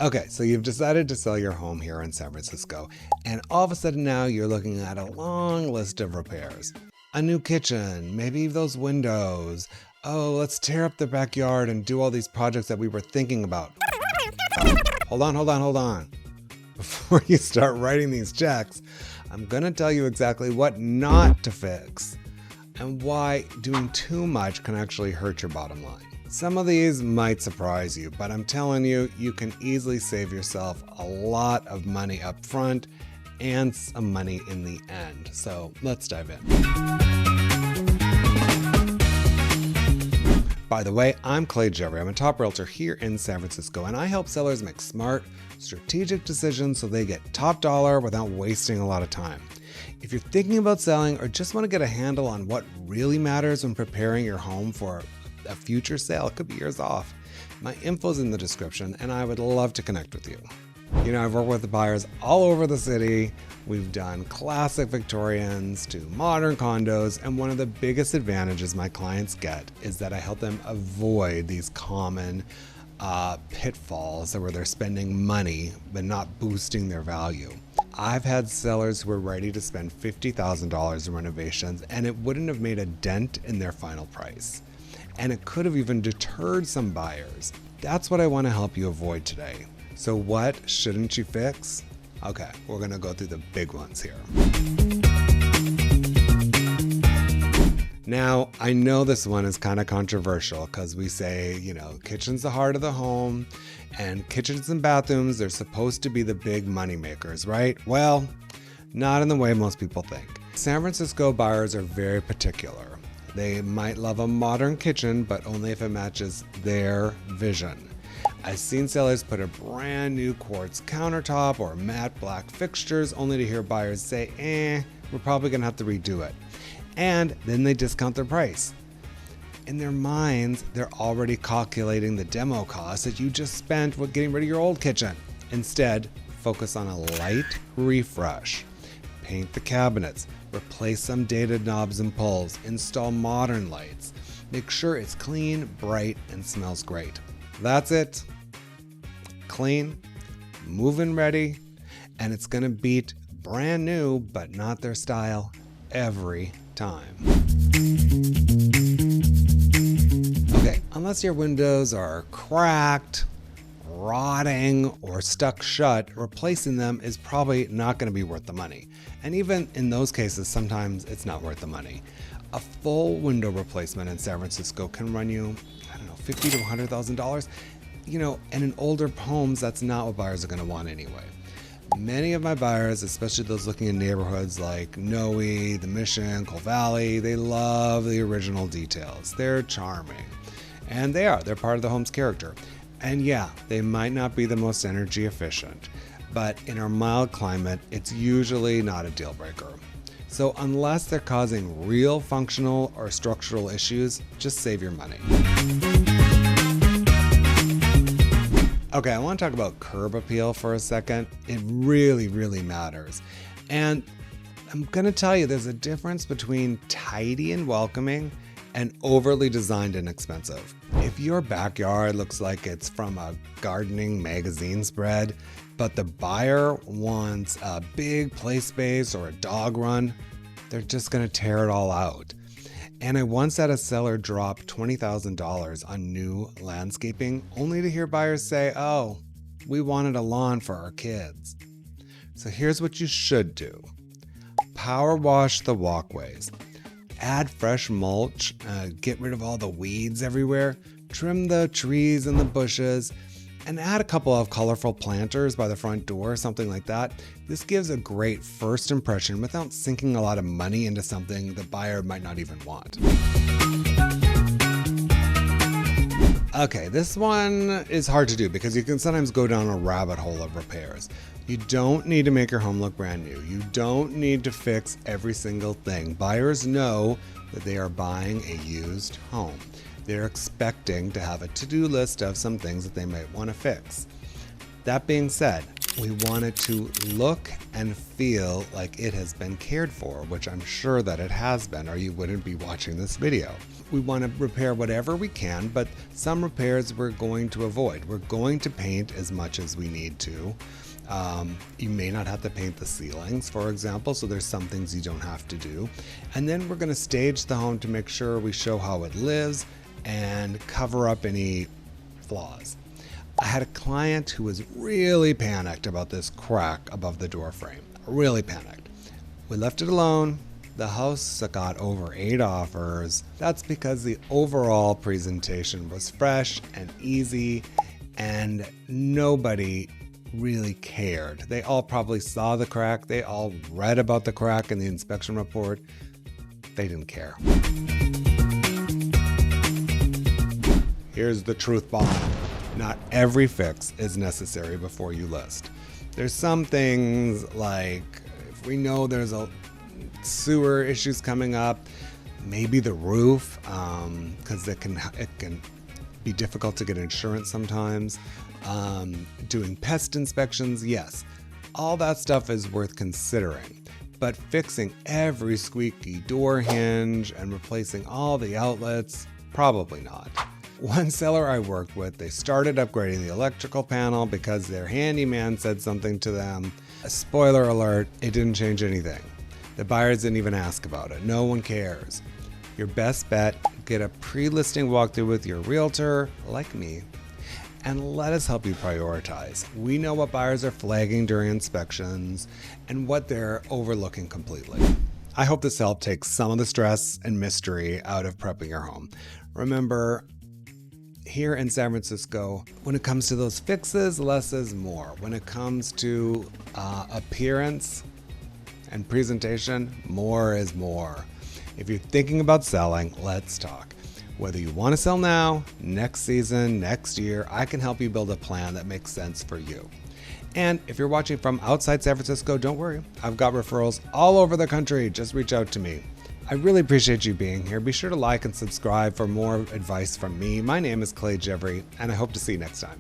Okay, so you've decided to sell your home here in San Francisco, and all of a sudden now you're looking at a long list of repairs. A new kitchen, maybe those windows. Oh, let's tear up the backyard and do all these projects that we were thinking about. Hold on. Before you start writing these checks, I'm gonna tell you exactly what not to fix and why doing too much can actually hurt your bottom line. Some of these might surprise you, but I'm telling you, you can easily save yourself a lot of money up front and some money in the end. So let's dive in. By the way, I'm Clay Gjevre. I'm a top realtor here in San Francisco, and I help sellers make smart, strategic decisions so they get top dollar without wasting a lot of time. If you're thinking about selling or just want to get a handle on what really matters when preparing your home for a future sale, it could be years off, my info's in the description and I would love to connect with you. You know, I've worked with buyers all over the city. We've done classic Victorians to modern condos, and one of the biggest advantages my clients get is that I help them avoid these common pitfalls where they're spending money but not boosting their value. I've had sellers who were ready to spend $50,000 in renovations and it wouldn't have made a dent in their final price. And it could have even deterred some buyers. That's what I want to help you avoid today. So what shouldn't you fix? Okay, we're gonna go through the big ones here. Now, I know this one is kind of controversial because we say, you know, kitchen's the heart of the home, and kitchens and bathrooms, they're supposed to be the big money makers, right? Well, not in the way most people think. San Francisco buyers are very particular. They might love a modern kitchen, but only if it matches their vision. I've seen sellers put a brand new quartz countertop or matte black fixtures only to hear buyers say, we're probably gonna have to redo it. And then they discount their price. In their minds, they're already calculating the demo cost that you just spent with getting rid of your old kitchen. Instead, focus on a light refresh. Paint the cabinets, replace some dated knobs and pulls, install modern lights. Make sure it's clean, bright, and smells great. That's it. Clean, move-in ready, and it's gonna beat brand new, but not their style, every time. Okay, unless your windows are cracked, rotting, or stuck shut, replacing them is probably not going to be worth the money. And even in those cases, sometimes it's not worth the money. A full window replacement in San Francisco can run you, I don't know, $50,000 to $100,000. You know, and in older homes, that's not what buyers are going to want anyway. Many of my buyers, especially those looking in neighborhoods like Noe, The Mission, Coal Valley, they love the original details. They're charming. And they're part of the home's character. And yeah, they might not be the most energy efficient, but in our mild climate, it's usually not a deal breaker. So unless they're causing real functional or structural issues, just save your money. Okay, I want to talk about curb appeal for a second. It really, really matters. And I'm going to tell you there's a difference between tidy and welcoming and overly designed and expensive. If your backyard looks like it's from a gardening magazine spread, but the buyer wants a big play space or a dog run, they're just gonna tear it all out. And I once had a seller drop $20,000 on new landscaping, only to hear buyers say, oh, we wanted a lawn for our kids. So here's what you should do. Power wash the walkways. Add fresh mulch, get rid of all the weeds everywhere, trim the trees and the bushes, and add a couple of colorful planters by the front door, something like that. This gives a great first impression without sinking a lot of money into something the buyer might not even want. Okay, this one is hard to do because you can sometimes go down a rabbit hole of repairs. You don't need to make your home look brand new. You don't need to fix every single thing. Buyers know that they are buying a used home. They're expecting to have a to-do list of some things that they might want to fix. That being said, We want it to look and feel like it has been cared for, which I'm sure that it has been, or you wouldn't be watching this video. We want to repair whatever we can, but some repairs we're going to avoid. We're going to paint as much as we need to. You may not have to paint the ceilings, for example, so there's some things you don't have to do. And then we're going to stage the home to make sure we show how it lives and cover up any flaws. I had a client who was really panicked about this crack above the door frame. Really panicked. We left it alone. The house got over 8 offers. That's because the overall presentation was fresh and easy, and nobody really cared. They all probably saw the crack. They all read about the crack in the inspection report. They didn't care. Here's the truth bomb. Not every fix is necessary before you list. There's some things like if we know there's a sewer issues coming up, maybe the roof, because it can be difficult to get insurance sometimes. Doing pest inspections, yes, all that stuff is worth considering. But fixing every squeaky door hinge and replacing all the outlets, probably not. One seller I worked with, they started upgrading the electrical panel because their handyman said something to them. Spoiler alert, it didn't change anything. The buyers didn't even ask about it. No one cares. Your best bet, get a pre-listing walkthrough with your realtor, like me, and let us help you prioritize. We know what buyers are flagging during inspections and what they're overlooking completely. I hope this helped take some of the stress and mystery out of prepping your home. Remember, here in San Francisco, when it comes to those fixes, less is more. When it comes to appearance and presentation, more is more. If you're thinking about selling, let's talk. Whether you want to sell now, next season, next year, I can help you build a plan that makes sense for you. And if you're watching from outside San Francisco, don't worry. I've got referrals all over the country. Just reach out to me. I really appreciate you being here. Be sure to like and subscribe for more advice from me. My name is Clay Gjevre, and I hope to see you next time.